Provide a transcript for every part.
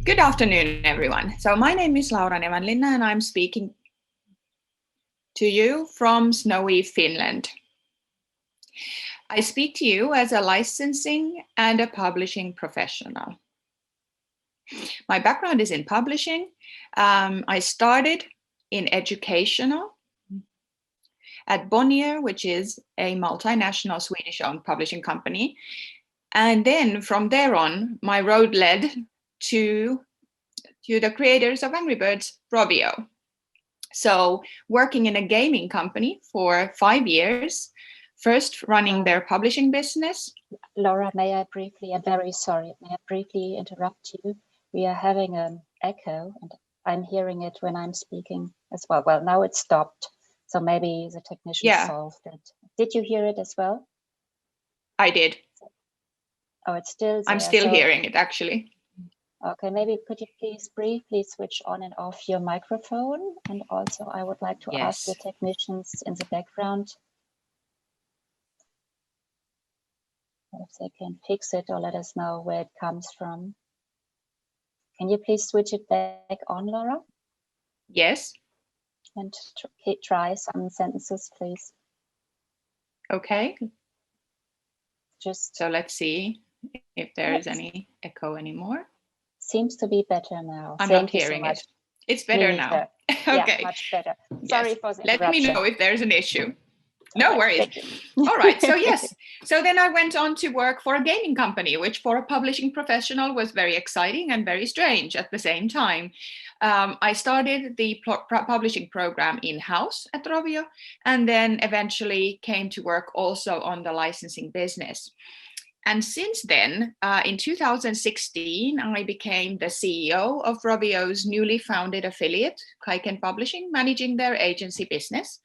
Good afternoon, everyone. So my name is Nevanlinna and I'm speaking to you from snowy Finland. I speak to you as a licensing and a publishing professional. My background is in publishing. I started in educational at Bonnier, which is a multinational Swedish-owned publishing company. And then from there on, my road led to the creators of Angry Birds, Rovio. So working in a gaming company for 5 years, first running their publishing business. Laura, I'm very sorry, may I briefly interrupt you? We are having an echo and I'm hearing it when I'm speaking as well. Well, now it stopped. So maybe the technician solved it. Did you hear it as well? I did. Oh, it's still there. I'm still hearing it, actually. Okay, maybe could you please briefly switch on and off your microphone? And also I would like to ask the technicians in the background if they can fix it or let us know where it comes from. Can you please switch it back on, Laura? Yes. And try some sentences, please. Okay. So let's see if there is any echo anymore. Seems to be better now. I'm not hearing it. It's better now. Okay. Yeah, much better. Sorry for the interruption. Let me know if there's an issue. No worries. All right. So yes. So then I went on to work for a gaming company, which for a publishing professional was very exciting and very strange at the same time. I started the publishing program in-house at Rovio, and then eventually came to work also on the licensing business. And since then, in 2016, I became the CEO of Rovio's newly founded affiliate, Kaiken Publishing, managing their agency business.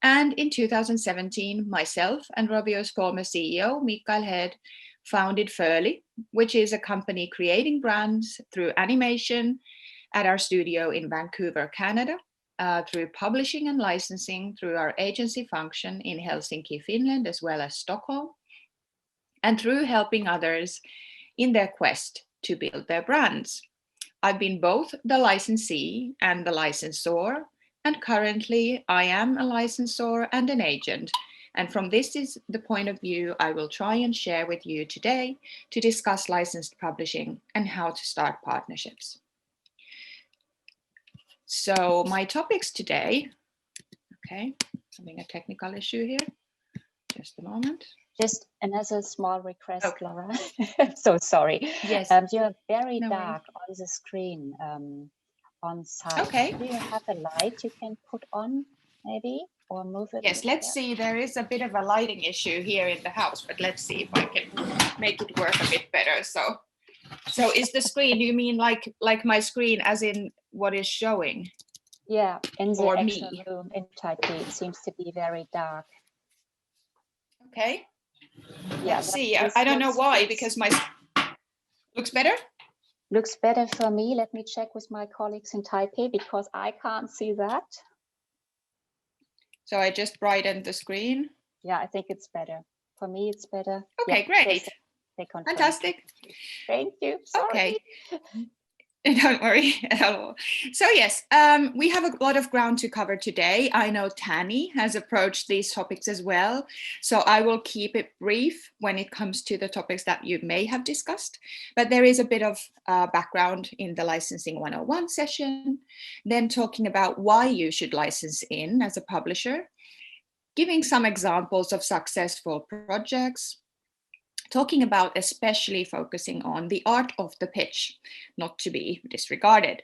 And in 2017, myself and Rovio's former CEO, Mikael Head, founded Ferly, which is a company creating brands through animation at our studio in Vancouver, Canada, through publishing and licensing through our agency function in Helsinki, Finland, as well as Stockholm, and through helping others in their quest to build their brands. I've been both the licensee and the licensor, and currently I am a licensor and an agent. And from this is the point of view I will try and share with you today to discuss licensed publishing and how to start partnerships. So my topics today, okay, having a technical issue here, just a moment. Just another small request, Laura. So sorry. Yes. You're very dark on the screen on site. Okay. Do you have a light you can put on maybe or move it? Yes, let's see. There is a bit of a lighting issue here in the house, but let's see if I can make it work a bit better. So is the screen, you mean like my screen as in what is showing? Yeah, in the or actual me? room in Taipei, it seems to be very dark. Okay. Yeah, let's see. I don't know why, because my looks better. Looks better for me. Let me check with my colleagues in Taipei because I can't see that. So I just brightened the screen. Yeah, I think it's better. For me, it's better. Okay, great. Fantastic. Thank you. Sorry. Okay. Don't worry at all. So yes, we have a lot of ground to cover today. I know Tani has approached these topics as well, so I will keep it brief when it comes to the topics that you may have discussed. But there is a bit of background in the Licensing 101 session, then talking about why you should license in as a publisher, giving some examples of successful projects, talking about especially focusing on the art of the pitch, not to be disregarded.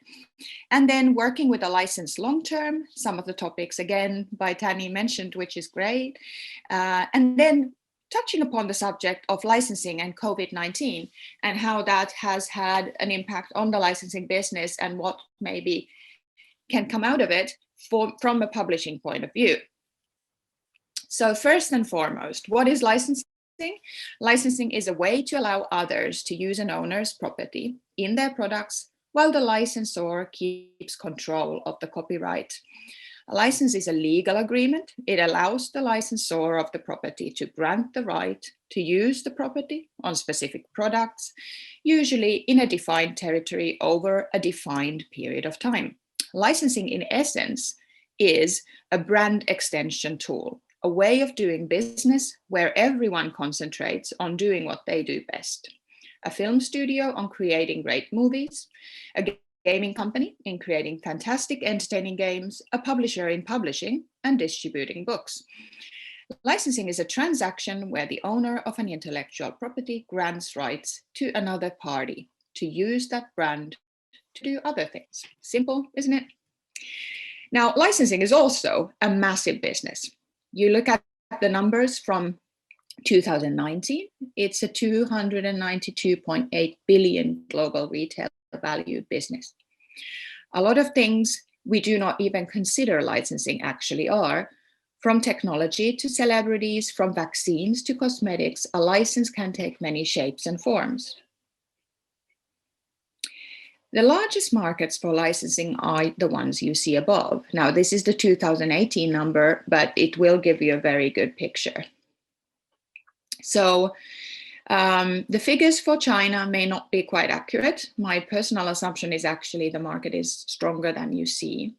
And then working with a license long-term, some of the topics again by Tani mentioned, which is great. And then touching upon the subject of licensing and COVID-19 and how that has had an impact on the licensing business and what maybe can come out of it from a publishing point of view. So first and foremost, what is licensing? Licensing is a way to allow others to use an owner's property in their products while the licensor keeps control of the copyright. A license is a legal agreement. It allows the licensor of the property to grant the right to use the property on specific products, usually in a defined territory over a defined period of time. Licensing, in essence, is a brand extension tool, a way of doing business where everyone concentrates on doing what they do best. A film studio on creating great movies, a gaming company in creating fantastic entertaining games, a publisher in publishing and distributing books. Licensing is a transaction where the owner of an intellectual property grants rights to another party to use that brand to do other things. Simple, isn't it? Now, licensing is also a massive business. You look at the numbers from 2019, it's a 292.8 billion global retail valued business. A lot of things we do not even consider licensing actually are. From technology to celebrities, from vaccines to cosmetics, a license can take many shapes and forms. The largest markets for licensing are the ones you see above. Now, this is the 2018 number, but it will give you a very good picture. So the figures for China may not be quite accurate. My personal assumption is actually the market is stronger than you see,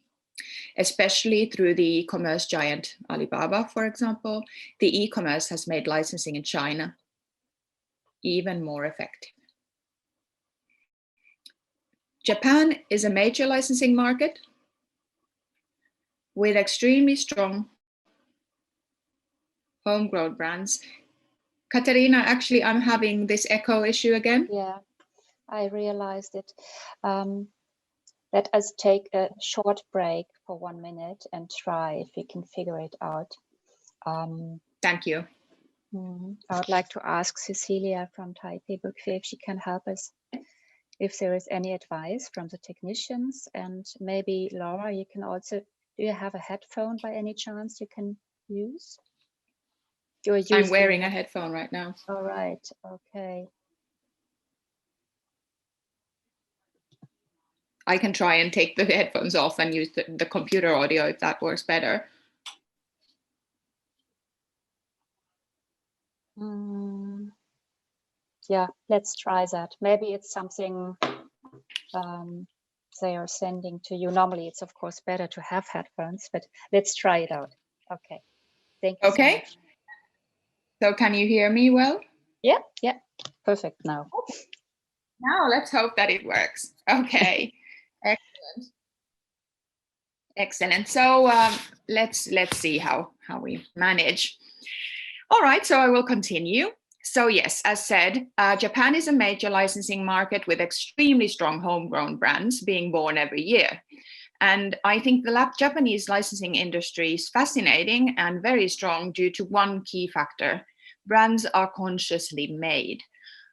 especially through the e-commerce giant Alibaba, for example. The e-commerce has made licensing in China even more effective. Japan is a major licensing market with extremely strong homegrown brands. Katarina, actually, I'm having this echo issue again. Yeah, I realized it. Let us take a short break for 1 minute and try if we can figure it out. Thank you. I would like to ask Cecilia from Taipei Book Fair if she can help us, if there is any advice from the technicians. And maybe Laura, you can also, do you have a headphone by any chance you can use? I'm wearing a headphone right now. All right, okay. I can try and take the headphones off and use the computer audio if that works better. Yeah, let's try that. Maybe it's something they are sending to you. Normally, it's of course better to have headphones, but let's try it out. Okay, thank you so much. So can you hear me well? Yeah, perfect now. Now let's hope that it works. Okay, excellent. So let's see how we manage. All right, so I will continue. So yes, as said, Japan is a major licensing market with extremely strong homegrown brands being born every year. And I think the Japanese licensing industry is fascinating and very strong due to one key factor. Brands are consciously made.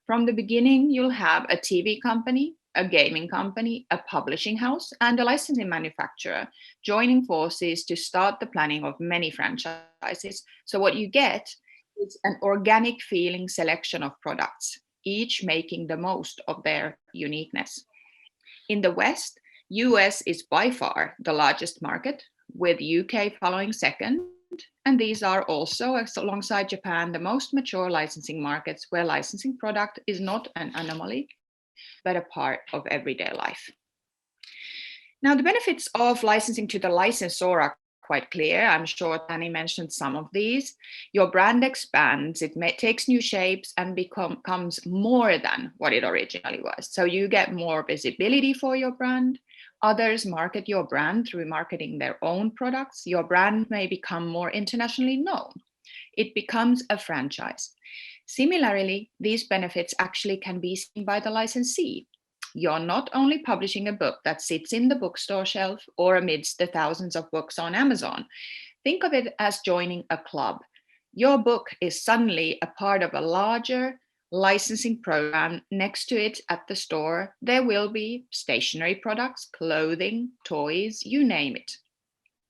From the beginning, you'll have a TV company, a gaming company, a publishing house, and a licensing manufacturer joining forces to start the planning of many franchises. So what you get is an organic feeling selection of products, each making the most of their uniqueness. In the West, US is by far the largest market, with UK following second. And these are also, alongside Japan, the most mature licensing markets where licensing product is not an anomaly, but a part of everyday life. Now, the benefits of licensing to the licensor are quite clear. I'm sure Danny mentioned some of these. Your brand expands, it takes new shapes and becomes more than what it originally was. So you get more visibility for your brand. Others market your brand through marketing their own products. Your brand may become more internationally known. It becomes a franchise. Similarly, these benefits actually can be seen by the licensee. You're not only publishing a book that sits in the bookstore shelf or amidst the thousands of books on Amazon. Think of it as joining a club. Your book is suddenly a part of a larger licensing program. Next to it at the store, there will be stationery products, clothing, toys, you name it.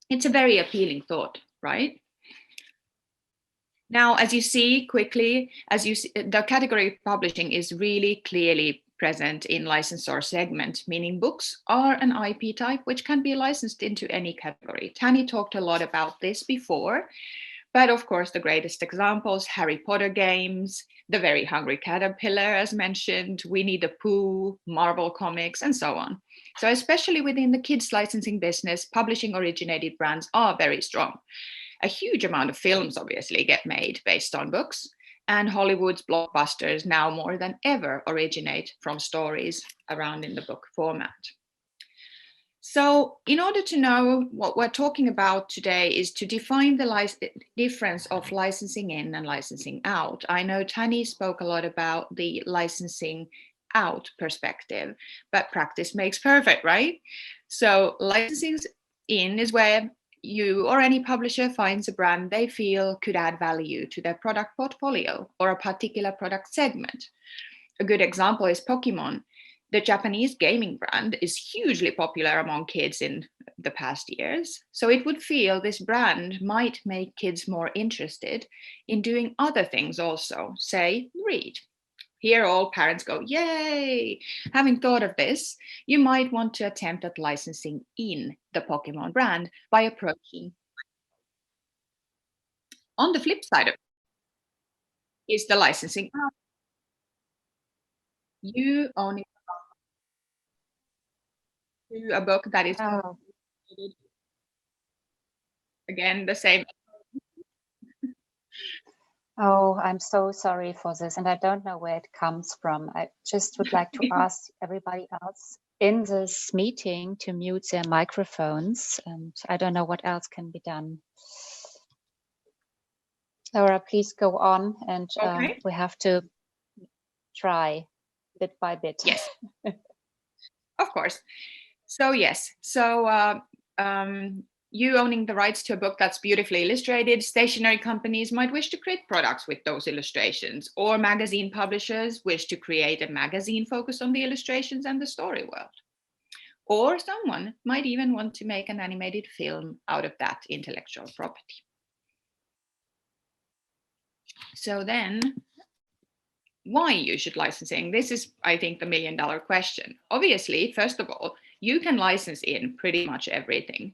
It's a very appealing thought, right? Now, as you see quickly, the category of publishing is really clearly present in licensor segment, meaning books are an IP type which can be licensed into any category. Tani talked a lot about this before, but of course the greatest examples, Harry Potter games, The Very Hungry Caterpillar as mentioned, Winnie the Pooh, Marvel comics, and so on. So especially within the kids licensing business, publishing originated brands are very strong. A huge amount of films obviously get made based on books, and Hollywood's blockbusters now more than ever originate from stories around in the book format. So in order to know what we're talking about today is to define the difference of licensing in and licensing out. I know Tani spoke a lot about the licensing out perspective, but practice makes perfect, right? So licensing in is where you or any publisher finds a brand they feel could add value to their product portfolio or a particular product segment. A good example is Pokemon. The Japanese gaming brand is hugely popular among kids in the past years. So it would feel this brand might make kids more interested in doing other things also, say, read. Here all parents go, yay! Having thought of this, you might want to attempt at licensing in the Pokemon brand by approaching. On the flip side of it is the licensing out. You own it to a book that is Oh, again the same. oh, I'm so sorry for this, and I don't know where it comes from. I just would like to ask everybody else in this meeting to mute their microphones, and I don't know what else can be done. Laura, please go on, and Okay. we have to try bit by bit. Yes, of course. So yes, so you owning the rights to a book that's beautifully illustrated, stationery companies might wish to create products with those illustrations, or magazine publishers wish to create a magazine focused on the illustrations and the story world. Or someone might even want to make an animated film out of that intellectual property. So then, why you should licensing? This is, I think, the million-dollar question. Obviously, first of all, you can license in pretty much everything.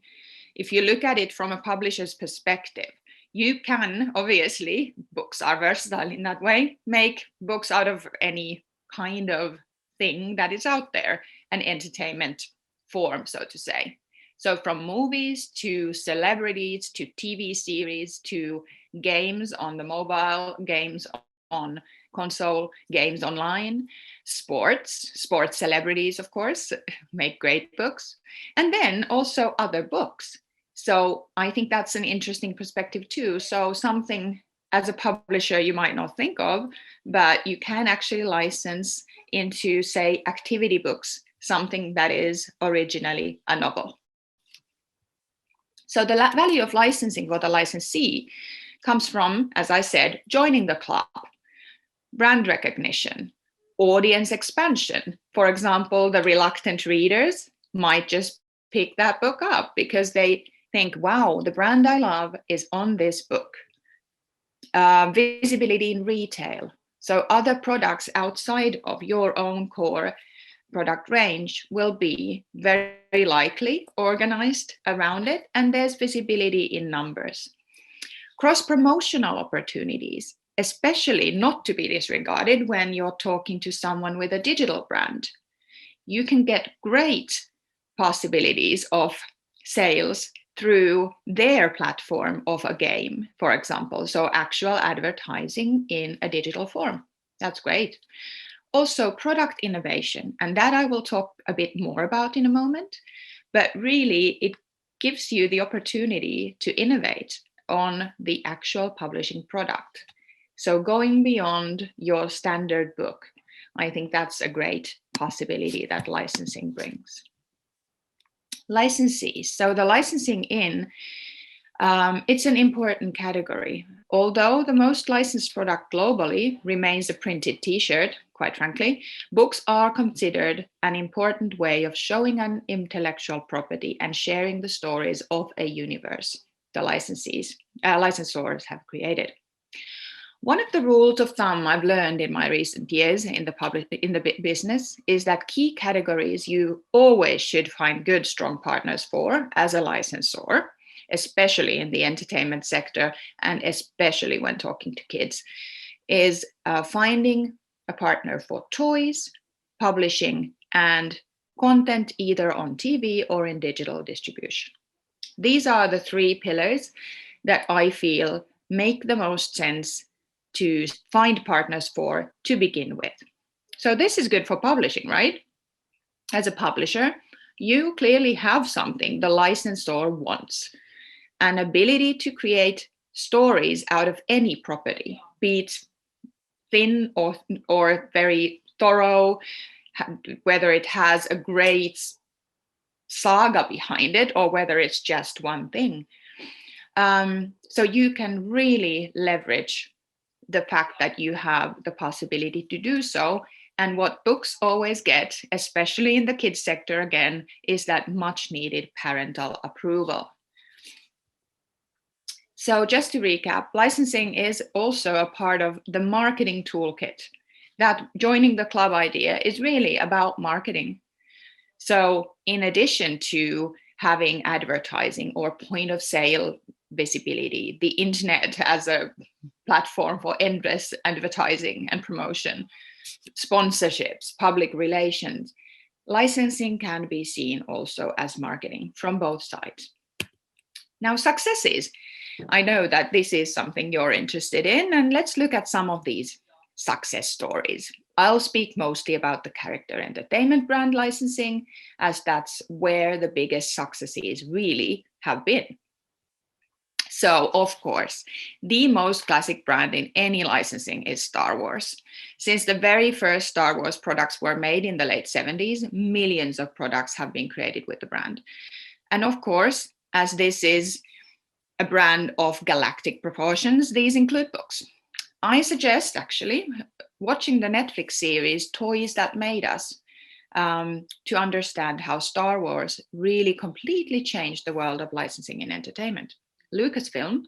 If you look at it from a publisher's perspective, you can, obviously, books are versatile in that way, make books out of any kind of thing that is out there, an entertainment form, so to say. So from movies to celebrities to TV series to games on the mobile, games on console, games online, sports celebrities, of course, make great books, and then also other books. So I think that's an interesting perspective too. So something as a publisher you might not think of, but you can actually license into, say, activity books, something that is originally a novel. So the value of licensing for the licensee comes from, as I said, joining the club, brand recognition, audience expansion. For example, the reluctant readers might just pick that book up because they think, wow, the brand I love is on this book. Visibility in retail. So other products outside of your own core product range will be very likely organized around it, and there's visibility in numbers. Cross-promotional opportunities, especially not to be disregarded when you're talking to someone with a digital brand. You can get great possibilities of sales through their platform of a game, for example. So actual advertising in a digital form. That's great. Also, product innovation, and that I will talk a bit more about in a moment, but really it gives you the opportunity to innovate on the actual publishing product. So going beyond your standard book, I think that's a great possibility that licensing brings. Licensees. So the licensing in, it's an important category. Although the most licensed product globally remains a printed t-shirt, quite frankly, books are considered an important way of showing an intellectual property and sharing the stories of a universe the licensors have created. One of the rules of thumb I've learned in my recent years in the business is that key categories you always should find good, strong partners for as a licensor, especially in the entertainment sector and especially when talking to kids, is finding a partner for toys, publishing, and content either on TV or in digital distribution. These are the three pillars that I feel make the most sense to find partners for to begin with. So this is good for publishing, right? As a publisher, you clearly have something the licensor wants, an ability to create stories out of any property, be it thin or very thorough, whether it has a great saga behind it or whether it's just one thing. So you can really leverage the fact that you have the possibility to do so. And what books always get, especially in the kids sector again, is that much needed parental approval. So just to recap, licensing is also a part of the marketing toolkit. That joining the club idea is really about marketing. So in addition to having advertising or point of sale visibility, the internet as a platform for endless advertising and promotion, sponsorships, public relations, licensing can be seen also as marketing from both sides. Now, successes. I know that this is something you're interested in, and let's look at some of these success stories. I'll speak mostly about the character entertainment brand licensing, as that's where the biggest successes really have been. So, of course, the most classic brand in any licensing is Star Wars. Since the very first Star Wars products were made in the late 70s, millions of products have been created with the brand. And of course, as this is a brand of galactic proportions, these include books. I suggest actually watching the Netflix series Toys That Made Us to understand how Star Wars really completely changed the world of licensing in entertainment. Lucasfilm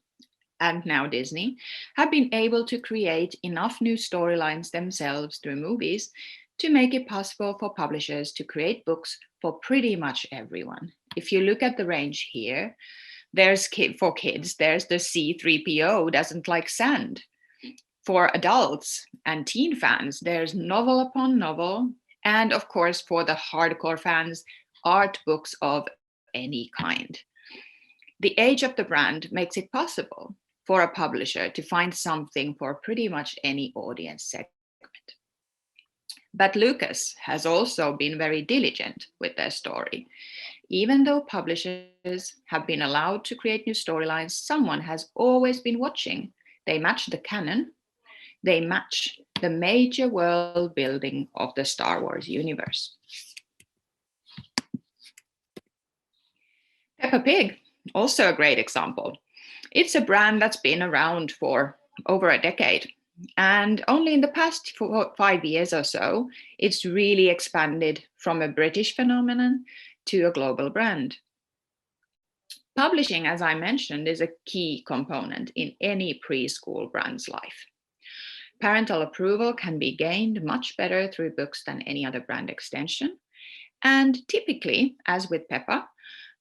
and now Disney have been able to create enough new storylines themselves through movies to make it possible for publishers to create books for pretty much everyone. If you look at the range here, for kids, there's the C-3PO doesn't like sand. For adults and teen fans, there's novel upon novel. And of course, for the hardcore fans, art books of any kind. The age of the brand makes it possible for a publisher to find something for pretty much any audience segment. But Lucas has also been very diligent with their story. Even though publishers have been allowed to create new storylines, someone has always been watching. They match the canon. They match the major world building of the Star Wars universe. Peppa Pig, also a great example. It's a brand that's been around for over a decade. And only in the past 5 years or so, it's really expanded from a British phenomenon to a global brand. Publishing, as I mentioned, is a key component in any preschool brand's life. Parental approval can be gained much better through books than any other brand extension. And typically, as with Peppa,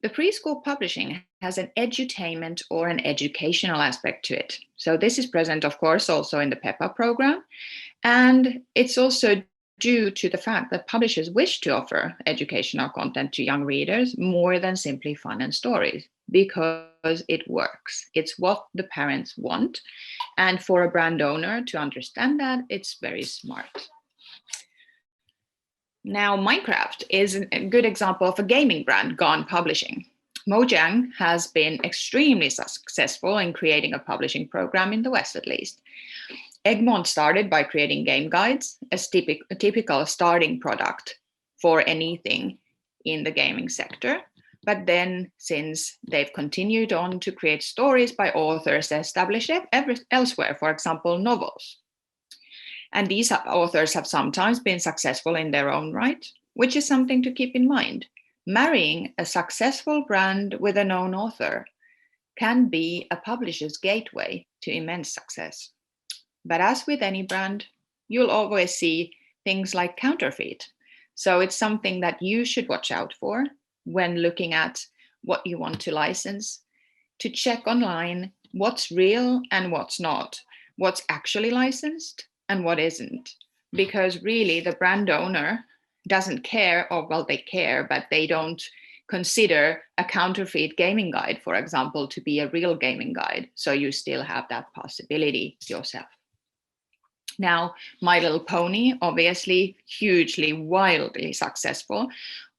the preschool publishing has an edutainment or an educational aspect to it. So this is present, of course, also in the Peppa program. And it's also due to the fact that publishers wish to offer educational content to young readers more than simply fun and stories, because it works. It's what the parents want. And for a brand owner to understand that, it's very smart. Now, Minecraft is a good example of a gaming brand gone publishing. Mojang has been extremely successful in creating a publishing program in the West, at least. Egmont started by creating game guides, a typical starting product for anything in the gaming sector. But then, since they've continued on to create stories by authors established elsewhere, for example, novels. And these authors have sometimes been successful in their own right, which is something to keep in mind. Marrying a successful brand with a known author can be a publisher's gateway to immense success. But as with any brand, you'll always see things like counterfeit. So it's something that you should watch out for when looking at what you want to license, to check online what's real and what's not, what's actually licensed and what isn't. Because really the brand owner doesn't care, or well, they care, but they don't consider a counterfeit gaming guide, for example, to be a real gaming guide. So you still have that possibility yourself. Now, My Little Pony, obviously hugely, wildly successful,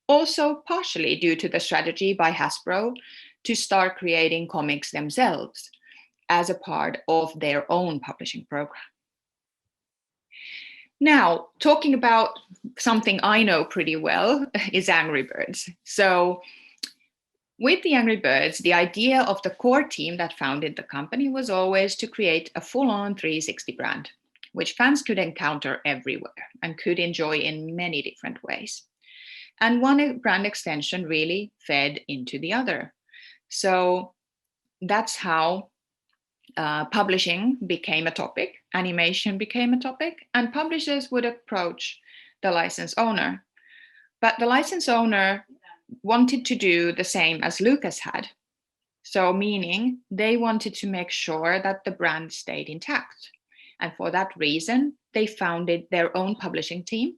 also partially due to the strategy by Hasbro to start creating comics themselves as a part of their own publishing program. Now, talking about something I know pretty well is Angry Birds. So with the Angry Birds, the idea of the core team that founded the company was always to create a full-on 360 brand, which fans could encounter everywhere and could enjoy in many different ways. And one brand extension really fed into the other. So that's how publishing became a topic, animation became a topic, and publishers would approach the license owner. But the license owner wanted to do the same as Lucas had. So meaning they wanted to make sure that the brand stayed intact. And for that reason, they founded their own publishing team.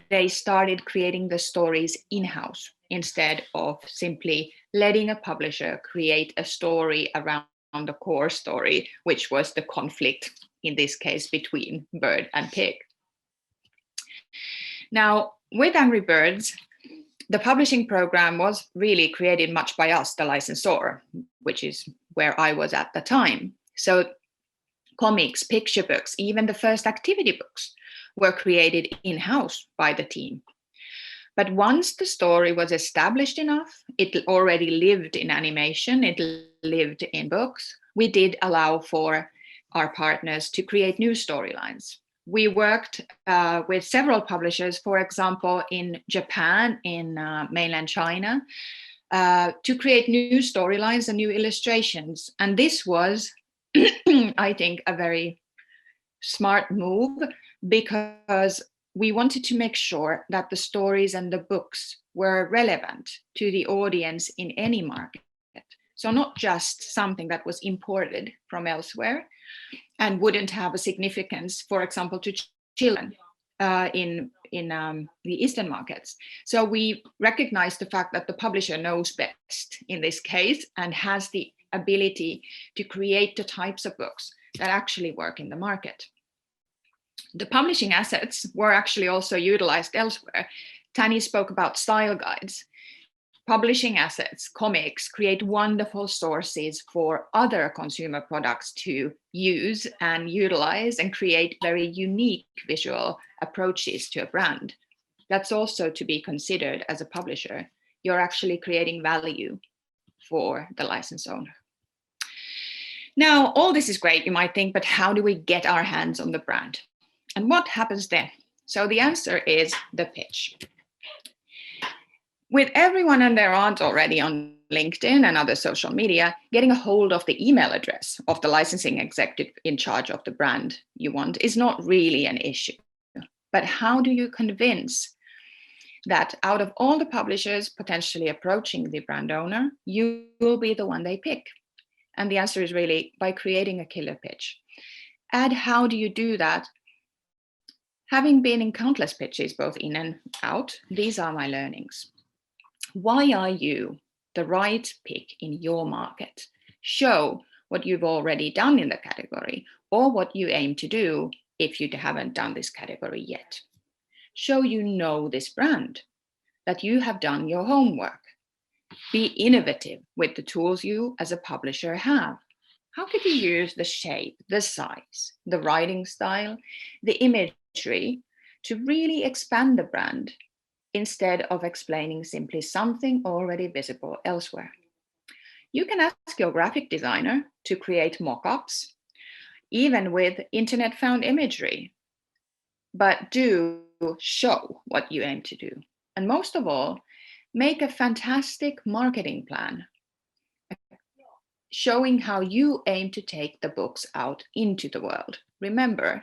They started creating the stories in-house instead of simply letting a publisher create a story around the core story, which was the conflict, in this case, between bird and pig. Now, with Angry Birds, the publishing program was really created much by us, the licensor, which is where I was at the time. So comics, picture books, even the first activity books were created in-house by the team. But once the story was established enough, it already lived in animation, it lived in books, we did allow for our partners to create new storylines. We worked with several publishers, for example, in Japan, in mainland China, to create new storylines and new illustrations. And this was, I think, a very smart move, because we wanted to make sure that the stories and the books were relevant to the audience in any market. So not just something that was imported from elsewhere and wouldn't have a significance, for example, to children in the Eastern markets. So we recognize the fact that the publisher knows best in this case and has the ability to create the types of books that actually work in the market. The publishing assets were actually also utilized elsewhere. Tani spoke about style guides. Publishing assets, comics, create wonderful sources for other consumer products to use and utilize and create very unique visual approaches to a brand. That's also to be considered as a publisher. You're actually creating value for the license owner. Now, all this is great, you might think, but how do we get our hands on the brand? And what happens then? So the answer is the pitch. With everyone and their aunt already on LinkedIn and other social media, getting a hold of the email address of the licensing executive in charge of the brand you want is not really an issue. But how do you convince that out of all the publishers potentially approaching the brand owner, you will be the one they pick? And the answer is really by creating a killer pitch. And how do you do that? Having been in countless pitches, both in and out, these are my learnings. Why are you the right pick in your market? Show what you've already done in the category or what you aim to do if you haven't done this category yet. Show you know this brand, that you have done your homework. Be innovative with the tools you as a publisher have. How could you use the shape, the size, the writing style, the imagery to really expand the brand instead of explaining simply something already visible elsewhere? You can ask your graphic designer to create mock-ups, even with internet found imagery, but do show what you aim to do. And most of all, make a fantastic marketing plan, showing how you aim to take the books out into the world. Remember,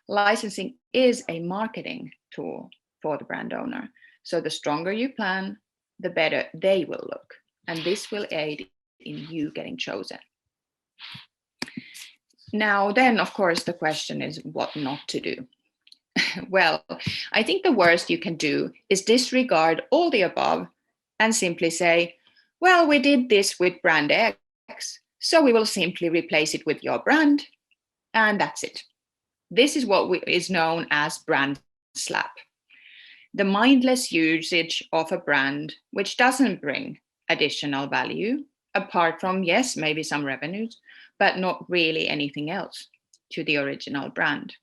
licensing is a marketing tool for the brand owner. So the stronger you plan, the better they will look. And this will aid in you getting chosen. Now, then, of course, the question is what not to do. Well, I think the worst you can do is disregard all the above and simply say, well, we did this with brand X, so we will simply replace it with your brand, and that's it. This is what is known as brand slap. The mindless usage of a brand which doesn't bring additional value, apart from, yes, maybe some revenues, but not really anything else to the original brand.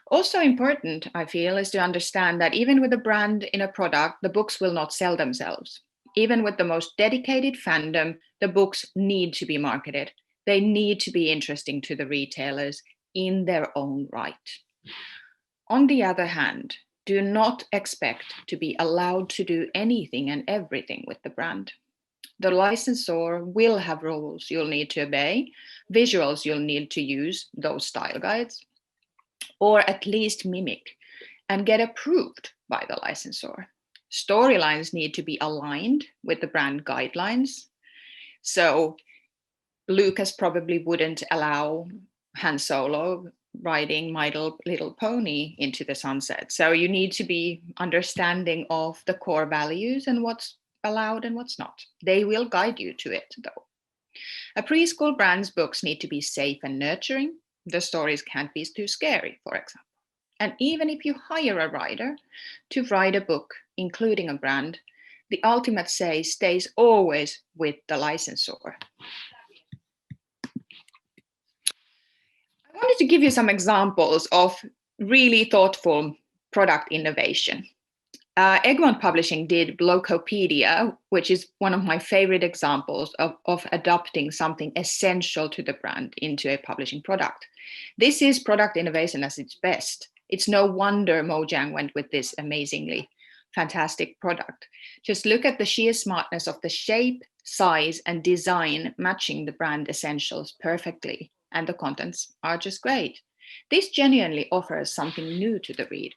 Also important, I feel, is to understand that even with a brand in a product, the books will not sell themselves. Even with the most dedicated fandom, the books need to be marketed. They need to be interesting to the retailers in their own right. On the other hand, do not expect to be allowed to do anything and everything with the brand. The licensor will have rules you'll need to obey, visuals you'll need to use, those style guides, or at least mimic and get approved by the licensor. Storylines need to be aligned with the brand guidelines. So Lucas probably wouldn't allow Han Solo riding My Little Pony into the sunset. So you need to be understanding of the core values and what's allowed and what's not. They will guide you to it, though. A preschool brand's books need to be safe and nurturing. The stories can't be too scary, for example. And even if you hire a writer to write a book, including a brand, the ultimate say stays always with the licensor. I wanted to give you some examples of really thoughtful product innovation. Egmont Publishing did Blocopedia, which is one of my favorite examples of adopting something essential to the brand into a publishing product. This is product innovation at its best. It's no wonder Mojang went with this amazingly fantastic product. Just look at the sheer smartness of the shape, size, and design matching the brand essentials perfectly, and the contents are just great. This genuinely offers something new to the reader.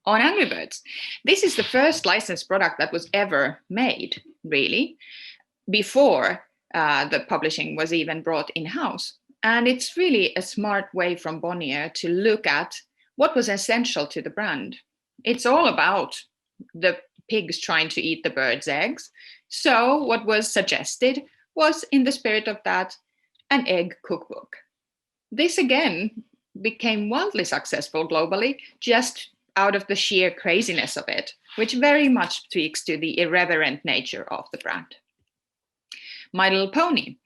On Angry Birds, this is the first licensed product that was ever made, really, before the publishing was even brought in-house. And it's really a smart way from Bonnier to look at what was essential to the brand. It's all about the pigs trying to eat the birds' eggs. So what was suggested was, in the spirit of that, an egg cookbook. This again became wildly successful globally, just out of the sheer craziness of it, which very much speaks to the irreverent nature of the brand. My Little Pony.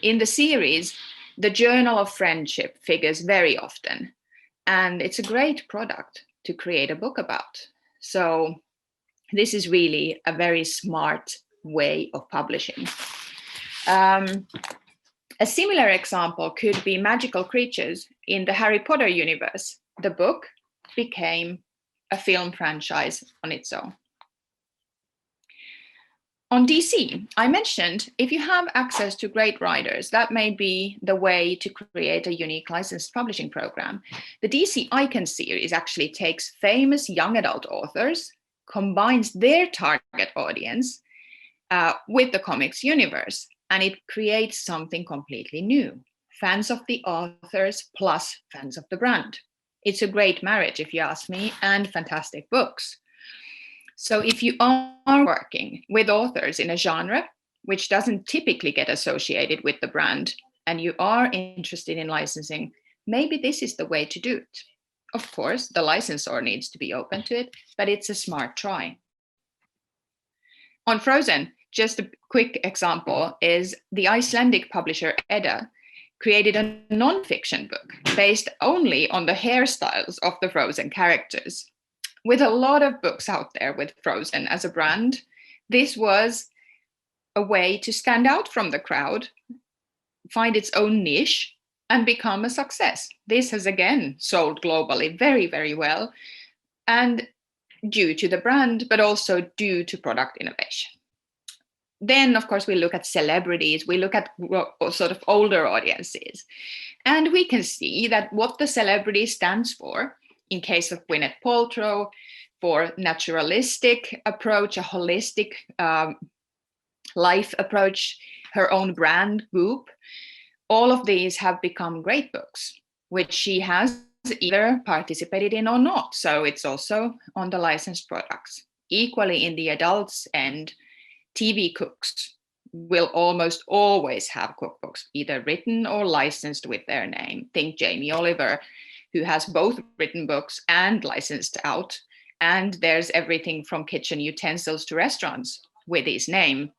In the series, the Journal of Friendship figures very often, and it's a great product to create a book about. So this is really a very smart way of publishing. A similar example could be Magical Creatures in the Harry Potter universe. The book became a film franchise on its own. On DC, I mentioned if you have access to great writers, that may be the way to create a unique licensed publishing program. The DC Icon series actually takes famous young adult authors, combines their target audience with the comics universe, and it creates something completely new. Fans of the authors plus fans of the brand. It's a great marriage, if you ask me, and fantastic books. So if you are working with authors in a genre which doesn't typically get associated with the brand, and you are interested in licensing, maybe this is the way to do it. Of course, the licensor needs to be open to it, but it's a smart try. On Frozen, just a quick example is the Icelandic publisher Edda created a non-fiction book based only on the hairstyles of the Frozen characters. With a lot of books out there with Frozen as a brand, this was a way to stand out from the crowd, find its own niche, and become a success. This has again sold globally very, very well, and due to the brand, but also due to product innovation. Then, of course, we look at celebrities, we look at sort of older audiences, and we can see that what the celebrity stands for, in case of Gwyneth Paltrow, for naturalistic approach, a holistic life approach, her own brand, Goop, all of these have become great books, which she has either participated in or not. So it's also on the licensed products. Equally in the adults end, TV cooks will almost always have cookbooks, either written or licensed with their name. Think Jamie Oliver, who has both written books and licensed out. And there's everything from kitchen utensils to restaurants with his name,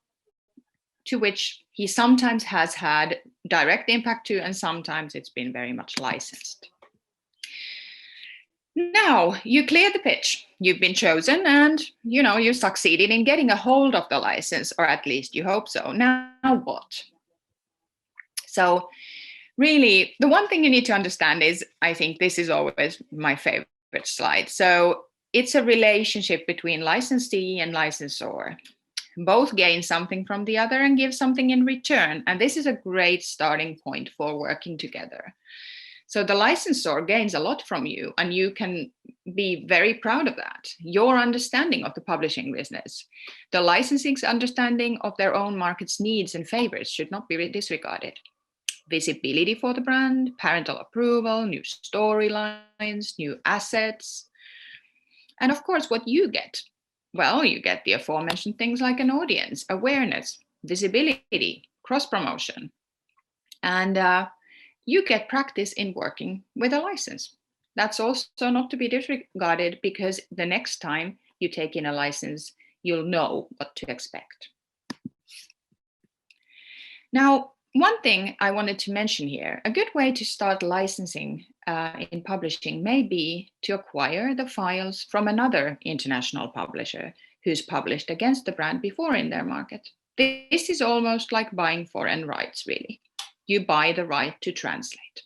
to which he sometimes has had direct impact to, and sometimes it's been very much licensed. Now you cleared the pitch, you've been chosen, and you succeeded in getting a hold of the license, or at least you hope so. Now what? So really, the one thing you need to understand is, I think this is always my favorite slide. So it's a relationship between licensee and licensor. Both gain something from the other and give something in return. And this is a great starting point for working together. So the licensor gains a lot from you, and you can be very proud of that. Your understanding of the publishing business, the licensing's understanding of their own market's needs and favors should not be disregarded. Visibility for the brand, parental approval, new storylines, new assets. And of course, what you get? Well, you get the aforementioned things like an audience, awareness, visibility, cross-promotion. And you get practice in working with a license. That's also not to be disregarded, because the next time you take in a license, you'll know what to expect. Now, one thing I wanted to mention here, a good way to start licensing in publishing may be to acquire the files from another international publisher who's published against the brand before in their market. This is almost like buying foreign rights, really. You buy the right to translate.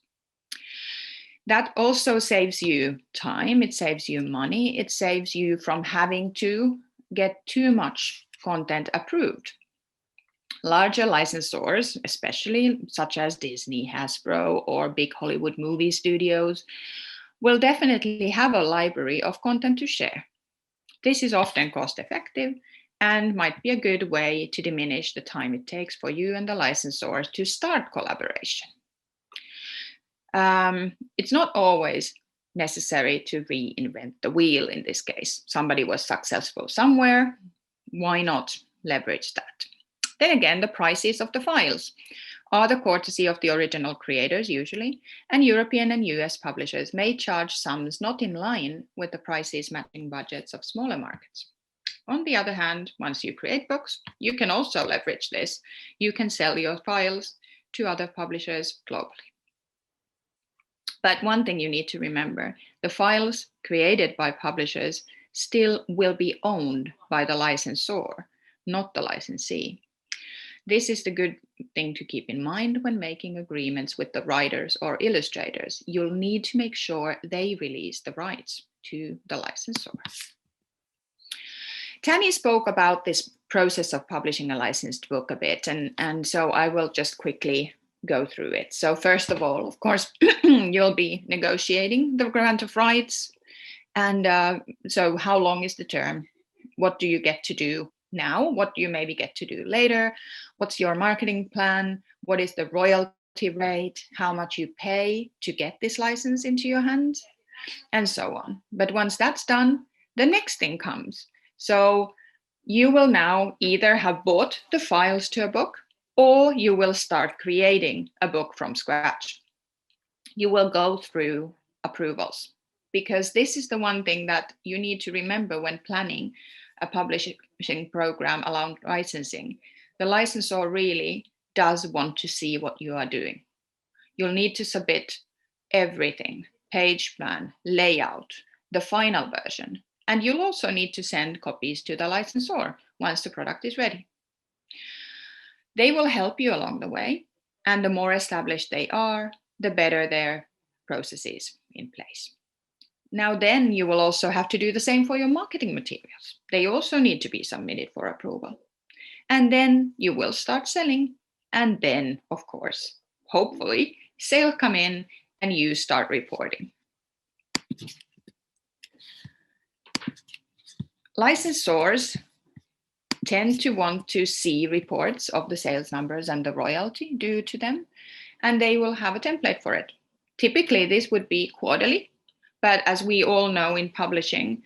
That also saves you time, it saves you money, it saves you from having to get too much content approved. Larger licensors, especially such as Disney, Hasbro, or big Hollywood movie studios, will definitely have a library of content to share. This is often cost effective and might be a good way to diminish the time it takes for you and the licensor to start collaboration. It's not always necessary to reinvent the wheel in this case. Somebody was successful somewhere, why not leverage that? Then again, the prices of the files are the courtesy of the original creators usually, and European and US publishers may charge sums not in line with the prices matching budgets of smaller markets. On the other hand, once you create books, you can also leverage this. You can sell your files to other publishers globally. But one thing you need to remember, the files created by publishers still will be owned by the licensor, not the licensee. This is the good thing to keep in mind when making agreements with the writers or illustrators. You'll need to make sure they release the rights to the licensor. Tanny spoke about this process of publishing a licensed book a bit, and so I will just quickly go through it. So first of all, of course, you'll be negotiating the grant of rights. And so how long is the term? What do you get to do now? What do you maybe get to do later? What's your marketing plan? What is the royalty rate? How much you pay to get this license into your hands? And so on. But once that's done, the next thing comes. So you will now either have bought the files to a book, or you will start creating a book from scratch. You will go through approvals, because this is the one thing that you need to remember when planning a publishing program around licensing. The licensor really does want to see what you are doing. You'll need to submit everything, page plan, layout, the final version. And you'll also need to send copies to the licensor once the product is ready. They will help you along the way, and the more established they are, the better their processes in place. Now then, you will also have to do the same for your marketing materials. They also need to be submitted for approval. And then you will start selling. And then, of course, hopefully, sales come in and you start reporting. Licensors tend to want to see reports of the sales numbers and the royalty due to them, and they will have a template for it. Typically, this would be quarterly, but as we all know in publishing,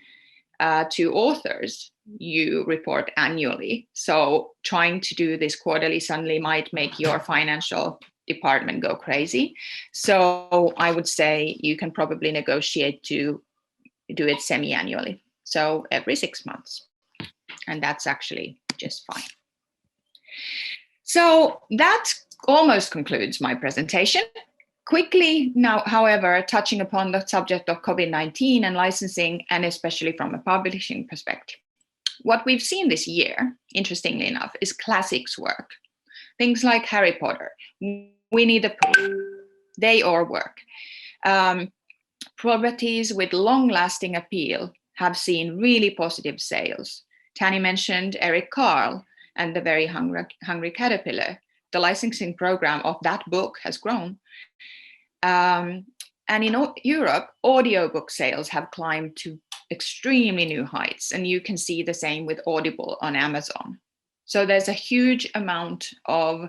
to authors, you report annually. So trying to do this quarterly suddenly might make your financial department go crazy. So I would say you can probably negotiate to do it semi-annually. So every 6 months. And that's actually just fine. So that almost concludes my presentation. Quickly now, however, touching upon the subject of COVID-19 and licensing, and especially from a publishing perspective. What we've seen this year, interestingly enough, is classics work. Things like Harry Potter, Winnie the Pooh, they all work. Properties with long-lasting appeal have seen really positive sales. Tanny mentioned Eric Carle and the Very Hungry Caterpillar. The licensing program of that book has grown. And in Europe, audiobook sales have climbed to extremely new heights, and you can see the same with Audible on Amazon. So there's a huge amount of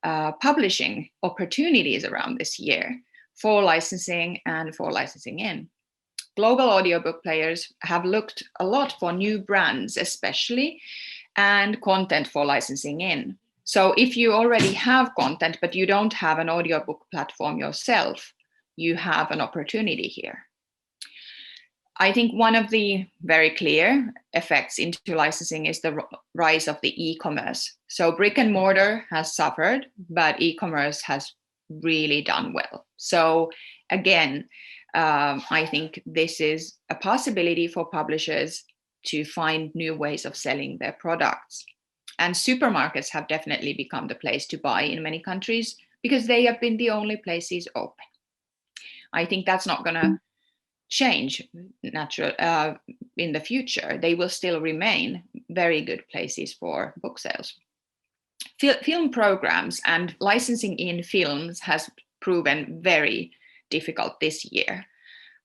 publishing opportunities around this year for licensing and for licensing in. Global audiobook players have looked a lot for new brands, especially, and content for licensing in. So if you already have content, but you don't have an audiobook platform yourself, you have an opportunity here. I think one of the very clear effects into licensing is the rise of the e-commerce. So brick and mortar has suffered, but e-commerce has really done well. So again, I think this is a possibility for publishers to find new ways of selling their products. And supermarkets have definitely become the place to buy in many countries because they have been the only places open. I think that's not going to change in the future. They will still remain very good places for book sales. Film programs and licensing in films has proven very difficult this year.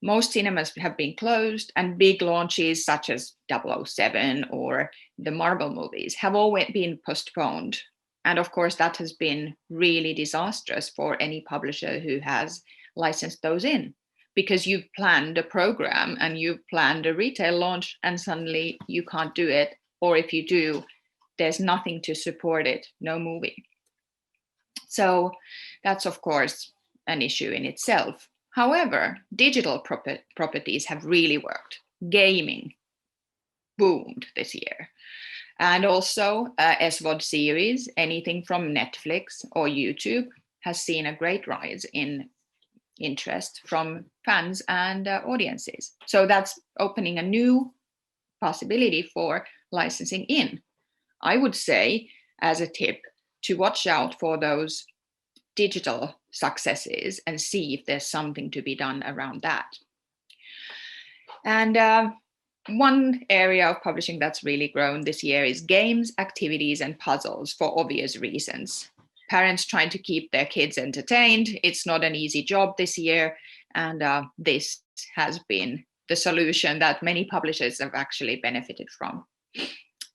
Most cinemas have been closed, and big launches such as 007 or the Marvel movies have always been postponed. And of course, that has been really disastrous for any publisher who has licensed those in, because you've planned a program and you've planned a retail launch and suddenly you can't do it. Or if you do, there's nothing to support it, no movie. So that's, of course, an issue in itself. However, digital properties have really worked. Gaming boomed this year. And also SVOD series, anything from Netflix or YouTube, has seen a great rise in interest from fans and audiences. So that's opening a new possibility for licensing in. I would say, as a tip, to watch out for those digital successes and see if there's something to be done around that. And one area of publishing that's really grown this year is games, activities, and puzzles for obvious reasons. Parents trying to keep their kids entertained. It's not an easy job this year. And this has been the solution that many publishers have actually benefited from.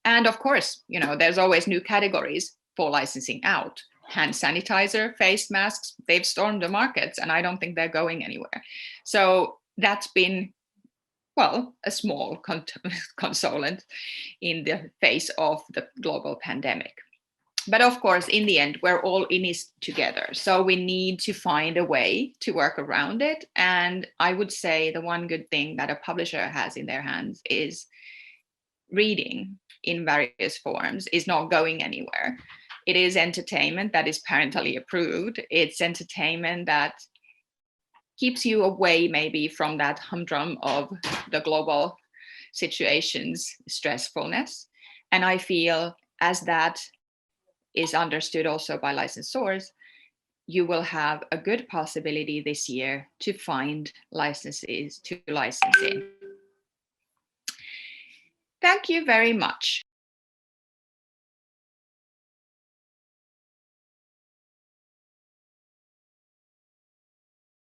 And of course, you know, there's always new categories for licensing out. Hand sanitizer, face masks, they've stormed the markets, and I don't think they're going anywhere. So that's been, well, a small consolation in the face of the global pandemic. But of course, in the end, we're all in this together. So we need to find a way to work around it. And I would say the one good thing that a publisher has in their hands is reading in various forms is not going anywhere. It is entertainment that is parentally approved. It's entertainment that keeps you away maybe from that humdrum of the global situation's stressfulness. And I feel as that is understood also by licensors, you will have a good possibility this year to find licenses to license in. Thank you very much.